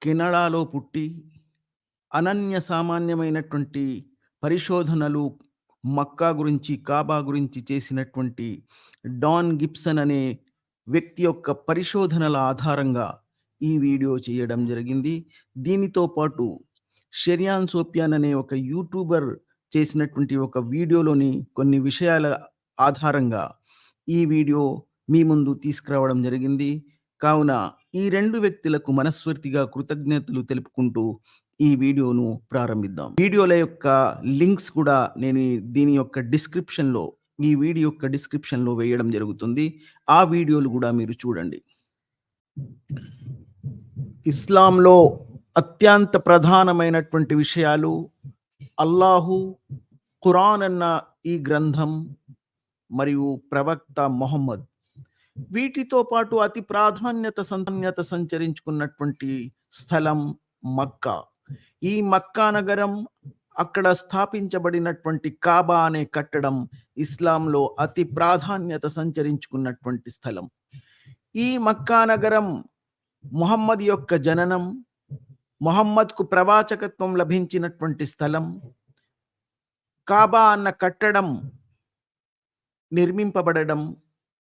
కెనడాలో పుట్టి అనన్య సామాన్యమైనటువంటి పరిశోధనలు మక్కా గురించి, కాబా గురించి చేసినటువంటి డాన్ గిబ్సన్ అనే వ్యక్తి యొక్క పరిశోధనల ఆధారంగా ఈ వీడియో చేయడం జరిగింది. దీనితో పాటు షెరియాన్ సోఫియాన్ అనే ఒక యూట్యూబర్ చేసినటువంటి ఒక వీడియోలోని కొన్ని విషయాల ఆధారంగా ఈ వీడియో మీ ముందు తీసుకురావడం జరిగింది. కావున ఈ 2 వ్యక్తులకు మనస్ఫూర్తిగా కృతజ్ఞతలు తెలుపుకుంటూ ఈ వీడియోను ప్రారంభిద్దాం. వీడియోల యొక్క లింక్స్ కూడా నేను దీని యొక్క డిస్క్రిప్షన్‌లో ఈ వీడియో యొక్క డిస్క్రిప్షన్‌లో వేయడం జరుగుతుంది. ఆ వీడియోలు కూడా మీరు చూడండి. ఇస్లాంలో అత్యంత ప్రధానమైనటువంటి విషయాలు అల్లాహు, ఖురాన్ అన్న ఈ గ్రంథం మరియు ప్రవక్త మొహమ్మద్. వీటితో పాటు అతి ప్రాధాన్యత సంచరించుకున్నటువంటి స్థలం మక్కా. ఈ మక్కా నగరం, అక్కడ స్థాపించబడినటువంటి కాబా అనే కట్టడం ఇస్లాంలో అతి ప్రాధాన్యత సంచరించుకున్నటువంటి స్థలం. ఈ మక్కా నగరం ముహమ్మద్ యొక్క జననం, ముహమ్మద్కు ప్రవాచకత్వం లభించినటువంటి స్థలం, కాబా అన్న కట్టడం నిర్మింపబడడం,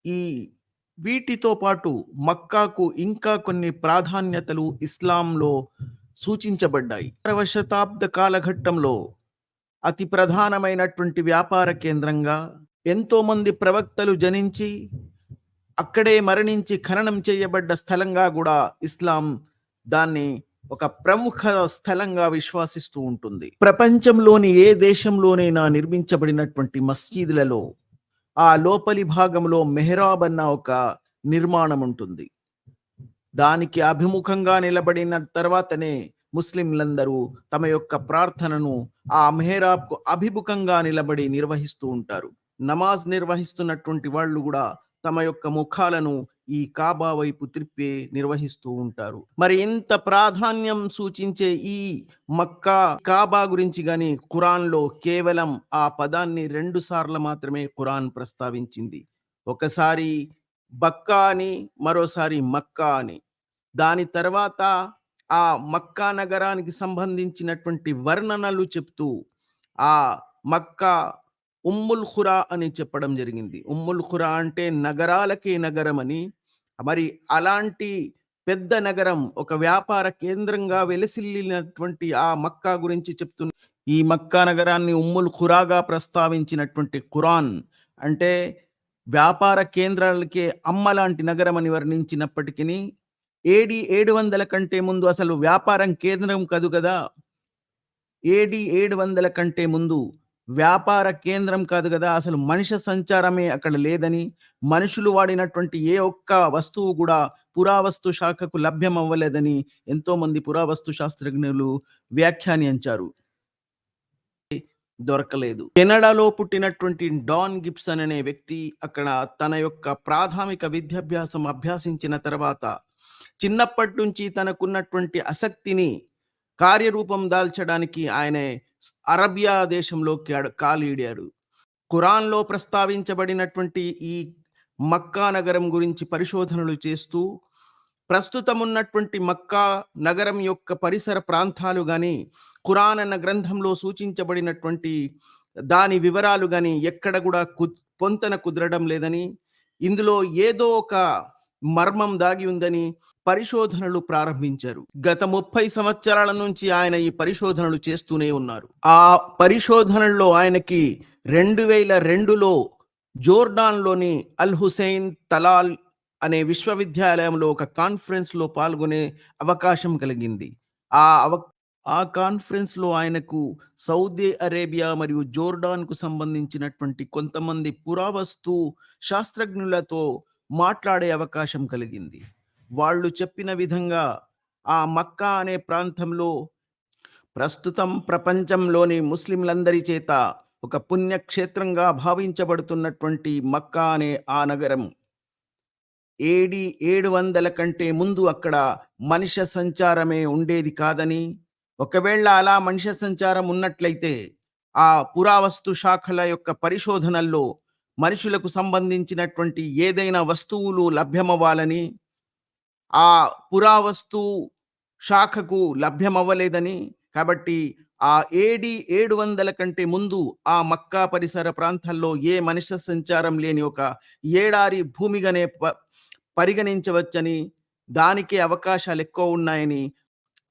ఈ వీటితో పాటు మక్కాకు ఇంకా కొన్ని ప్రాధాన్యతలు ఇస్లాంలో సూచించబడ్డాయి. 6వ శతాబ్ద కాలఘట్టంలో అతి ప్రధానమైనటువంటి వ్యాపార కేంద్రంగా, ఎంతో మంది ప్రవక్తలు జనించి అక్కడే మరణించి ఖననం చేయబడ్డ స్థలంగా కూడా ఇస్లాం దాన్ని ఒక ప్రముఖ స్థలంగా విశ్వసిస్తూ ఉంటుంది. ప్రపంచంలోని ఏ దేశంలోనైనా నిర్మించబడినటువంటి మస్జీదులలో ఆ లోపలి భాగంలో మెహరాబ్ అన్న ఒక నిర్మాణం ఉంటుంది. దానికి అభిముఖంగా నిలబడిన తర్వాతనే ముస్లింలందరూ తమ యొక్క ప్రార్థనను ఆ మెహరాబ్కు అభిముఖంగా నిలబడి నిర్వహిస్తూ ఉంటారు. నమాజ్ నిర్వహిస్తున్నటువంటి వాళ్ళు కూడా తమ యొక్క ముఖాలను ఈ కాబా వైపు త్రిప్పి నిర్వహిస్తూ ఉంటారు. మరి ఇంత ప్రాధాన్యం సూచించే ఈ మక్కా కాబా గురించి గాని ఖురాన్లో కేవలం ఆ పదాన్ని 2 సార్లు మాత్రమే ఖురాన్ ప్రస్తావించింది. ఒకసారి బక్కా అని, మరోసారి మక్కా అని. దాని తర్వాత ఆ మక్కా నగరానికి సంబంధించినటువంటి వర్ణనలు చెప్తూ ఆ మక్కా ఉమ్ముల్ ఖురా అని చెప్పడం జరిగింది. ఉమ్ముల్ ఖురా అంటే నగరాలకే నగరం అని. మరి అలాంటి పెద్ద నగరం, ఒక వ్యాపార కేంద్రంగా వెలసిల్లినటువంటి ఆ మక్కా గురించి చెప్తున్న ఈ మక్కా నగరాన్ని ఉమ్ముల్ ఖురాగా ప్రస్తావించినటువంటి ఖురాన్ అంటే వ్యాపార కేంద్రాలకే అమ్మ లాంటి నగరం అని వర్ణించినప్పటికీ ఏడి 700 కంటే ముందు అసలు వ్యాపారం కేంద్రం కాదు కదా. ఏడి 700 కంటే ముందు వ్యాపార కేంద్రం కాదు కదా, అసలు మనిషి సంచారమే అక్కడ లేదని, మనుషులు వాడినటువంటి ఏ ఒక్క వస్తువు కూడా పురావస్తు శాఖకు లభ్యం అవ్వలేదని ఎంతో మంది పురావస్తు శాస్త్రజ్ఞులు వ్యాఖ్యానించారు. దొరకలేదు. కెనడాలో పుట్టినటువంటి డాన్ గిబ్సన్ అనే వ్యక్తి అక్కడ తన యొక్క ప్రాథమిక విద్యాభ్యాసం అభ్యాసించిన తర్వాత చిన్నప్పటి నుంచి తనకున్నటువంటి ఆసక్తిని కార్యరూపం దాల్చడానికి ఆయన అరబియా దేశంలో కాలీడారు. ఖురాన్లో ప్రస్తావించబడినటువంటి ఈ మక్కా నగరం గురించి పరిశోధనలు చేస్తూ ప్రస్తుతం ఉన్నటువంటి మక్కా నగరం యొక్క పరిసర ప్రాంతాలు కానీ, ఖురాన్ అన్న గ్రంథంలో సూచించబడినటువంటి దాని వివరాలు కానీ ఎక్కడ కూడా పొంతన కుదరడం లేదని, ఇందులో ఏదో ఒక మర్మం దాగి ఉందని పరిశోధనలు ప్రారంభించారు. గత 30 సంవత్సరాల నుంచి ఆయన ఈ పరిశోధనలు చేస్తూనే ఉన్నారు. ఆ పరిశోధనల్లో ఆయనకి 2002లో జోర్డాన్లోని అల్ హుసైన్ తలాల్ అనే విశ్వవిద్యాలయంలో ఒక కాన్ఫరెన్స్లో పాల్గొనే అవకాశం కలిగింది. ఆ కాన్ఫరెన్స్లో ఆయనకు సౌదీ అరేబియా మరియు జోర్డాన్కు సంబంధించినటువంటి కొంతమంది పురావస్తు శాస్త్రజ్ఞులతో మాట్లాడే అవకాశం కలిగింది. వాళ్ళు చెప్పిన విధంగా ఆ మక్కా అనే ప్రాంతంలో ప్రస్తుతం ప్రపంచంలోని ముస్లింలందరి చేత ఒక పుణ్యక్షేత్రంగా భావించబడుతున్నటువంటి మక్కా అనే ఆ నగరం ఏడి 700 కంటే ముందు అక్కడ మనిషి సంచారమే ఉండేది కాదని, ఒకవేళ అలా మనిషి సంచారం ఉన్నట్లయితే ఆ పురావస్తు శాఖల యొక్క పరిశోధనల్లో మనుషులకు సంబంధించినటువంటి ఏదైనా వస్తువులు లభ్యమవ్వాలని, ఆ పురావస్తు శాఖకు లభ్యమవ్వలేదని, కాబట్టి ఆ ఏడీ 700 కంటే ముందు ఆ మక్కా పరిసర ప్రాంతాల్లో ఏ మనిషి సంచారం లేని ఒక ఏడారి భూమిగానే పరిగణించవచ్చని, దానికే అవకాశాలెక్కువ ఉన్నాయని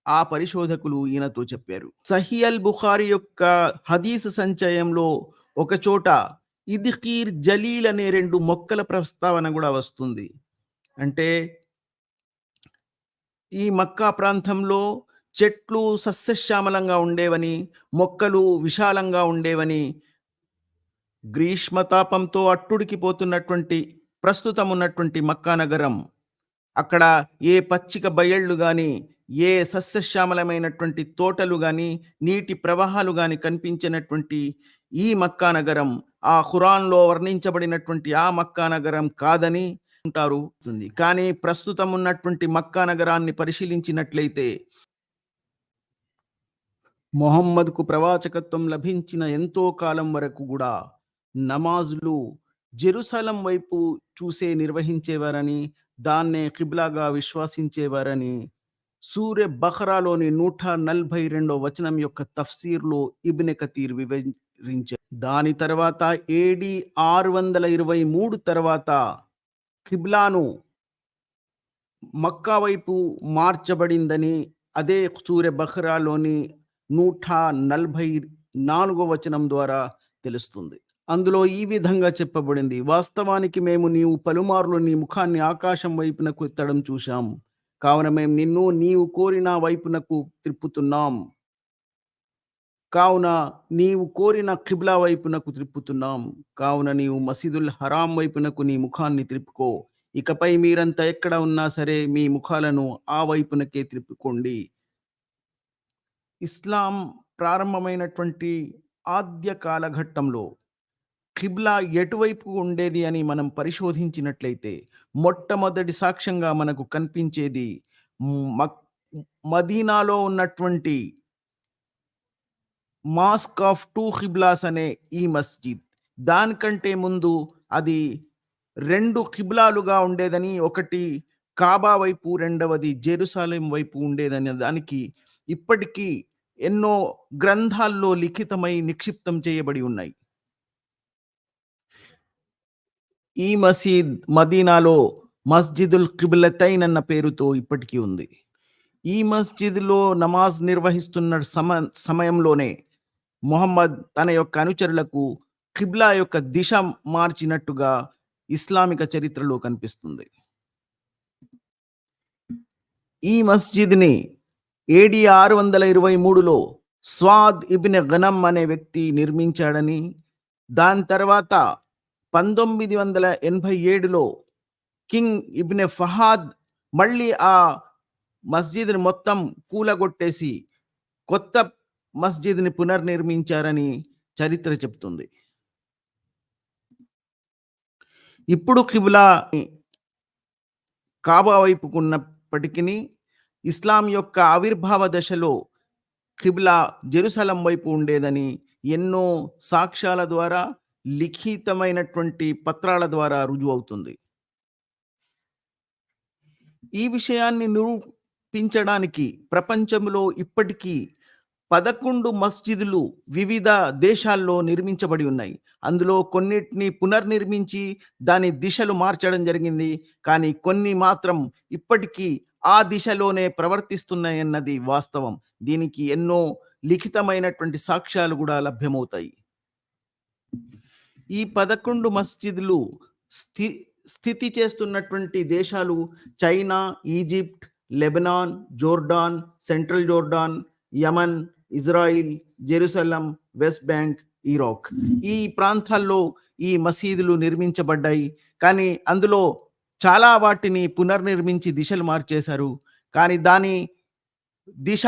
ఆ పరిశోధకులు ఈయనతో చెప్పారు. సహీ అల్ బుఖారి యొక్క హదీస్ సంచయంలో ఒకచోట ఇద్‌ఖీర్, జలీల్ అనే 2 మొక్కల ప్రస్తావన గూడా వస్తుంది. అంటే ఈ మక్కా ప్రాంతంలో చెట్లు సస్యశ్యామలంగా ఉండేవని, మొక్కలు విశాలంగా ఉండేవని, గ్రీష్మతాపంతో అట్టుడికిపోతున్నటువంటి ప్రస్తుతం ఉన్నటువంటి మక్కా నగరం, అక్కడ ఏ పచ్చిక బయళ్ళు గాని, ఏ సస్యశ్యామలమైనటువంటి తోటలు గాని, నీటి ప్రవాహాలు గాని కనిపించినటువంటి ఈ మక్కా నగరం, ఆ ఖురాన్‌లో వర్ణించబడినటువంటి ఆ మక్కా నగరం కాదని ఉంటారు. కానీ ప్రస్తుతం ఉన్నటువంటి మక్కా నగరాన్ని పరిశీలించినట్లయితే మొహమ్మద్‌కు ప్రవాచకత్వం లభించిన ఎంతో కాలం వరకు గూడా నమాజులు జెరూసలం వైపు చూసే నిర్వహించేవారని, దాన్నే ఖిబ్లాగా విశ్వసించేవారని సూరె బఖరాలోని 142 వచనం యొక్క తఫ్సీర్‌లో ఇబ్నె కతీర్ వివరించారు. దాని తర్వాత ఏడీ 623 తర్వాత ఖిబ్లాను మక్కా వైపు మార్చబడిందని అదే సూరె బఖరాలోని 144 వచనం ద్వారా తెలుస్తుంది. అందులో ఈ విధంగా చెప్పబడింది. వాస్తవానికి మేము నీవు పలుమార్లు నీ ముఖాన్ని ఆకాశం వైపునకు ఎత్తడం చూశాం. కావున మేము నిన్ను నీవు కోరిన వైపునకు త్రిప్పుతున్నాం. కావున నీవు కోరిన ఖిబ్లా వైపునకు త్రిప్పుతున్నాం. కావున నీవు మసీదుల్ హరాం వైపునకు నీ ముఖాన్ని త్రిప్పుకో. ఇకపై మీరంతా ఎక్కడ ఉన్నా సరే మీ ముఖాలను ఆ వైపునకే త్రిప్పుకోండి. ఇస్లాం ప్రారంభమైనటువంటి ఆద్య కాలఘట్టంలో ఖిబ్లా ఎటువైపు ఉండేది అని మనం పరిశోధించినట్లయితే మొట్టమొదటి సాక్ష్యంగా మనకు కనిపించేది మక్ మదీనాలో ఉన్నటువంటి మాస్క్ ఆఫ్ టూ ఖిబ్లాస్ అనే ఈ మస్జిద్. దానికంటే ముందు అది 2 ఖిబ్లాలుగా ఉండేదని, ఒకటి కాబా వైపు, రెండవది జెరూసలేం వైపు ఉండేదని దానికి ఇప్పటికీ ఎన్నో గ్రంథాల్లో లిఖితమై నిక్షిప్తం చేయబడి ఉన్నాయి. ఈ మసీద్ మదీనాలో మస్జిదుల్ కిబ్లతైన్ అన్న పేరుతో ఇప్పటికీ ఉంది. ఈ మస్జిద్‌లో నమాజ్ నిర్వహిస్తున్న సమయంలోనే మొహమ్మద్ తన యొక్క అనుచరులకు ఖిబ్లా యొక్క దిశ మార్చినట్టుగా ఇస్లామిక చరిత్రలో కనిపిస్తుంది. ఈ మస్జిద్‌ని ఏడీ 623లో స్వాద్ ఇబ్న్ గనం అనే వ్యక్తి నిర్మించాడని, దాని తర్వాత 1987లో కింగ్ ఇబ్న్ ఫహాద్ మళ్ళీ ఆ మస్జిద్‌ని మొత్తం కూలగొట్టేసి కొత్త మస్జిద్‌ని పునర్నిర్మించారని చరిత్ర చెప్తుంది. ఇప్పుడు కిబ్లా కాబా వైపుకున్నప్పటికిని ఇస్లాం యొక్క ఆవిర్భావ దశలో కిబ్లా జెరూసలం వైపు ఉండేదని ఎన్నో సాక్ష్యాల ద్వారా, లిఖితమైనటువంటి పత్రాల ద్వారా రుజువవుతుంది. ఈ విషయాన్ని నిరూపించడానికి ప్రపంచంలో ఇప్పటికీ 11 మస్జిదులు వివిధ దేశాల్లో నిర్మించబడి ఉన్నాయి. అందులో కొన్నిటిని పునర్నిర్మించి దాని దిశలు మార్చడం జరిగింది. కానీ కొన్ని మాత్రం ఇప్పటికీ ఆ దిశలోనే ప్రవర్తిస్తున్నాయన్నది వాస్తవం. దీనికి ఎన్నో లిఖితమైనటువంటి సాక్ష్యాలు గూడా లభ్యమవుతాయి. ఈ 11 మస్జిదులు స్థి స్థితి చేస్తున్నటువంటి దేశాలు China, Egypt, Lebanon, Jordan, central Jordan, Yemen, Israel, Jerusalem, West Bank, Iraq. ఈ ప్రాంతాల్లో ఈ మసీదులు నిర్మించబడ్డాయి. కానీ అందులో చాలా వాటిని పునర్నిర్మించి దిశలు మార్చేశారు. కానీ దాని దిశ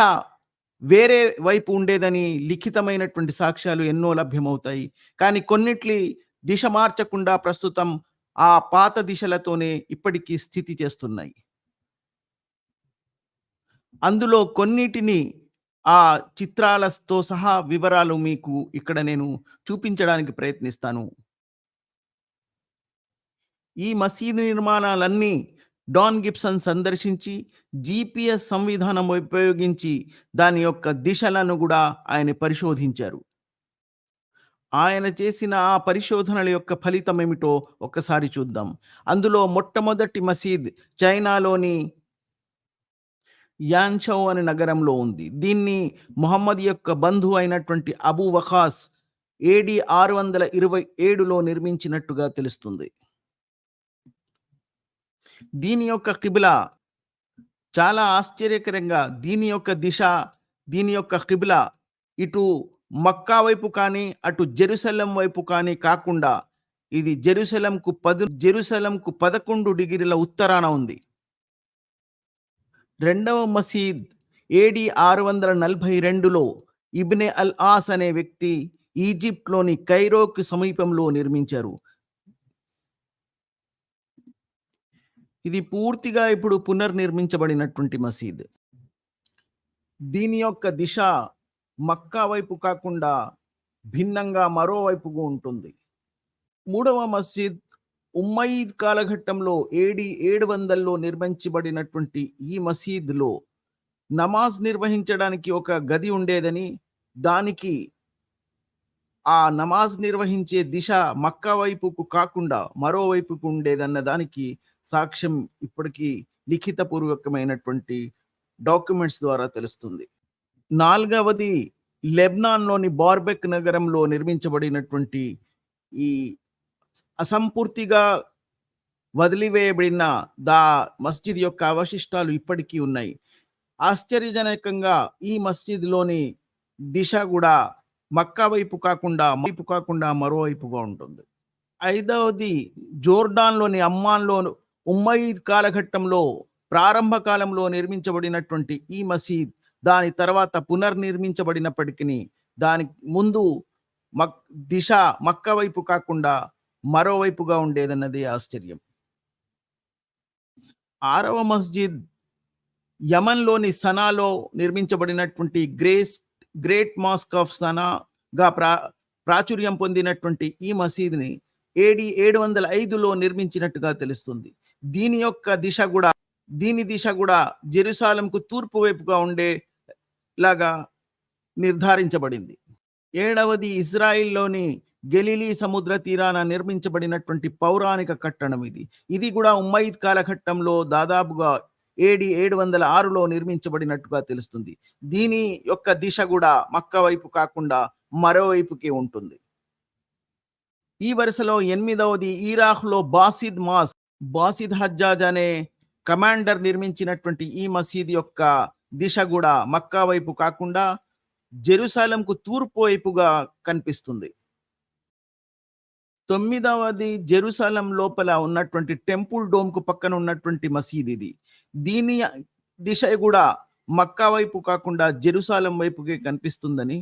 వేరే వైపు ఉండేదని లిఖితమైనటువంటి సాక్ష్యాలు ఎన్నో లభ్యమవుతాయి. కానీ కొన్నిట్లి దిశ మార్చకుండా ప్రస్తుతం ఆ పాత దిశలతోనే ఇప్పటికీ స్థితి చేస్తున్నాయి. అందులో కొన్నిటిని ఆ చిత్రాలతో సహా వివరాలు మీకు ఇక్కడ నేను చూపించడానికి ప్రయత్నిస్తాను. ఈ మసీదు నిర్మాణాలన్నీ డాన్ గిబ్సన్ సందర్శించి జీపీఎస్ సంవిధానం ఉపయోగించి దాని యొక్క దిశలను కూడా ఆయన పరిశోధించారు. ఆయన చేసిన ఆ పరిశోధనల యొక్క ఫలితం ఏమిటో ఒక్కసారి చూద్దాం. అందులో మొట్టమొదటి మసీద్ చైనాలోని యాన్‌షౌ అనే నగరంలో ఉంది. దీన్ని ముహమ్మద్ యొక్క బంధువు అయినటువంటి అబూ వఖాస్ ఏడీ 627లో నిర్మించినట్టుగా తెలుస్తుంది. దీని యొక్క కిబ్లా చాలా ఆశ్చర్యకరంగా దీని యొక్క దిశ, దీని యొక్క కిబ్లా ఇటు మక్కా వైపు కానీ, అటు జెరూసలేం వైపు కానీ కాకుండా ఇది జెరూసలంకు 11 డిగ్రీల ఉత్తరాన ఉంది. రెండవ మసీద్ ఏడీ 642లో ఇబ్నె అల్ ఆస్ అనే వ్యక్తి ఈజిప్ట్‌లోని కైరోకి సమీపంలో నిర్మించారు. ఇది పూర్తిగా ఇప్పుడు పునర్నిర్మించబడినటువంటి మసీద్. దీని యొక్క దిశ మక్కా వైపు కాకుండా భిన్నంగా మరోవైపుగా ఉంటుంది. మూడవ మస్జిద్ ఉమ్మయ్యిద్ కాలఘట్టంలో ఏడీ 700లో నిర్మించబడినటువంటి ఈ మసీద్‌లో నమాజ్ నిర్వహించడానికి ఒక గది ఉండేదని, దానికి ఆ నమాజ్ నిర్వహించే దిశ మక్కా వైపుకు కాకుండా మరోవైపుకు ఉండేదన్న దానికి సాక్ష్యం ఇప్పటికీ లిఖితపూర్వకమైనటువంటి డాక్యుమెంట్స్ ద్వారా తెలుస్తుంది. నాలుగవది లెబ్నాన్‌లోని బార్బెక్ నగరంలో నిర్మించబడినటువంటి ఈ అసంపూర్తిగా వదిలివేయబడిన మస్జిద్ యొక్క అవశిష్టాలు ఇప్పటికీ ఉన్నాయి. ఆశ్చర్యజనకంగా ఈ మస్జిద్‌లోని దిశ కూడా మక్కా వైపు కాకుండా మరోవైపుగా ఉంటుంది. ఐదవది జోర్డాన్‌లోని అమ్మాన్‌లో ఉమ్మయ్యిద్ కాలఘట్టంలో ప్రారంభ కాలంలో నిర్మించబడినటువంటి ఈ మసీద్ దాని తర్వాత పునర్నిర్మించబడినప్పటికీ దాని ముందు దిశ మక్కా వైపు కాకుండా మరోవైపుగా ఉండేదన్నది ఆశ్చర్యం. ఆరవ మస్జిద్ యమన్‌లోని సనాలో నిర్మించబడినటువంటి గ్రేట్ మాస్క్ ఆఫ్ సనాగా ప్రాచుర్యం పొందినటువంటి ఈ మసీద్‌ని ఏడీ 705లో నిర్మించినట్టుగా తెలుస్తుంది. దీని దిశ కూడా జెరూసలంకు తూర్పు వైపుగా ఉండేలాగా నిర్ధారించబడింది. ఏడవది ఇజ్రాయిల్‌లోని గెలిలీ సముద్ర తీరాన నిర్మించబడినటువంటి పౌరాణిక కట్టడం ఇది. ఇది కూడా ఉమ్మయ్యిద్ కాలఘట్టంలో దాదాపుగా ఏడీ 706లో నిర్మించబడినట్టుగా తెలుస్తుంది. దీని యొక్క దిశ కూడా మక్కా వైపు కాకుండా మరోవైపుకే ఉంటుంది. ఈ వరుసలో ఎనిమిదవది ఇరాక్‌లో బాసిద్ హజ్జాజ్ అనే కమాండర్ నిర్మించినటువంటి ఈ మసీద్ యొక్క దిశ కూడా మక్కా వైపు కాకుండా జెరూసలంకు తూర్పు వైపుగా కనిపిస్తుంది. తొమ్మిదవది జెరూసలం లోపల ఉన్నటువంటి టెంపుల్ డోమ్‌కు పక్కన ఉన్నటువంటి మసీద్ ఇది. దీని దిశ కూడా మక్కా వైపు కాకుండా జెరూసలం వైపుకే కనిపిస్తుందని,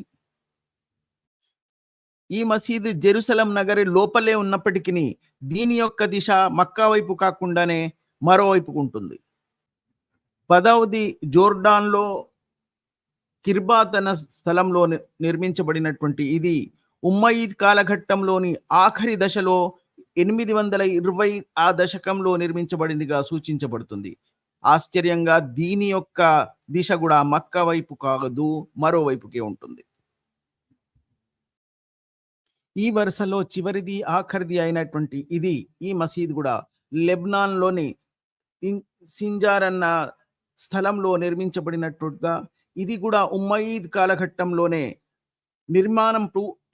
ఈ మసీద్ జెరూసలం నగరి లోపలే ఉన్నప్పటికీ దీని యొక్క దిశ మక్కా వైపు కాకుండానే మరోవైపుకు ఉంటుంది. 10వది జోర్డాన్‌లో కిర్బాత్ అన్న స్థలంలో నిర్మించబడినటువంటి ఇది ఉమ్మయ్యిద్ కాలఘట్టంలోని ఆఖరి దశలో 820 ఆ దశకంలో నిర్మించబడిందిగా సూచించబడుతుంది. ఆశ్చర్యంగా దీని యొక్క దిశ కూడా మక్కా వైపు కాదు, మరోవైపుకే ఉంటుంది. ఈ వరుసలో చివరిది ఆఖరిది అయినటువంటి ఈ మసీద్ కూడా లెబ్నాన్‌లోని సింజార్ అన్న స్థలంలో నిర్మించబడినట్టుగా, ఇది కూడా ఉమ్మయ్యిద్ కాలఘట్టంలోనే నిర్మాణం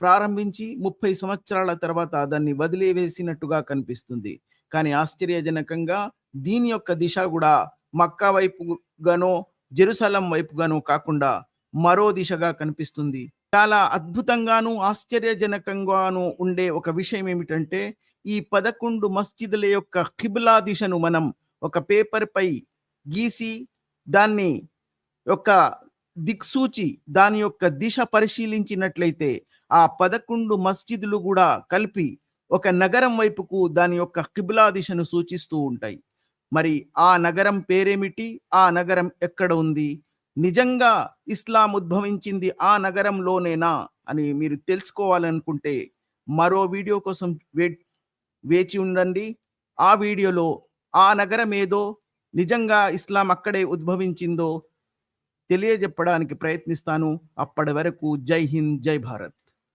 ప్రారంభించి 30 సంవత్సరాల తర్వాత దాన్ని వదిలివేసినట్టుగా కనిపిస్తుంది. కానీ ఆశ్చర్యజనకంగా దీని యొక్క దిశ కూడా మక్కా వైపుగానో జెరూసలం వైపుగానో కాకుండా మరో దిశగా కనిపిస్తుంది. చాలా అద్భుతంగాను ఆశ్చర్యజనకంగాను ఉండే ఒక విషయం ఏమిటంటే, ఈ 11 మస్జిదుల యొక్క కిబ్లా దిశను మనం ఒక పేపర్ పై గీసి దాన్ని యొక్క దిక్సూచి దాని యొక్క దిశ పరిశీలించినట్లయితే ఆ 11 మస్జిదులు కూడా కలిపి ఒక నగరం వైపుకు దాని యొక్క కిబ్లా దిశను సూచిస్తూ ఉంటాయి. మరి ఆ నగరం పేరేమిటి? ఆ నగరం ఎక్కడ ఉంది? నిజంగా ఇస్లాం ఉద్భవించింది ఆ నగరంలోనేనా అని మీరు తెలుసుకోవాలనుకుంటే మరో వీడియో కోసం వేచి ఉండండి. ఆ వీడియోలో ఆ నగరం ఏదో, నిజంగా ఇస్లాం అక్కడే ఉద్భవించిందో తెలియజెప్పడానికి ప్రయత్నిస్తాను. అప్పటి వరకు జై హింద్, జై భారత్.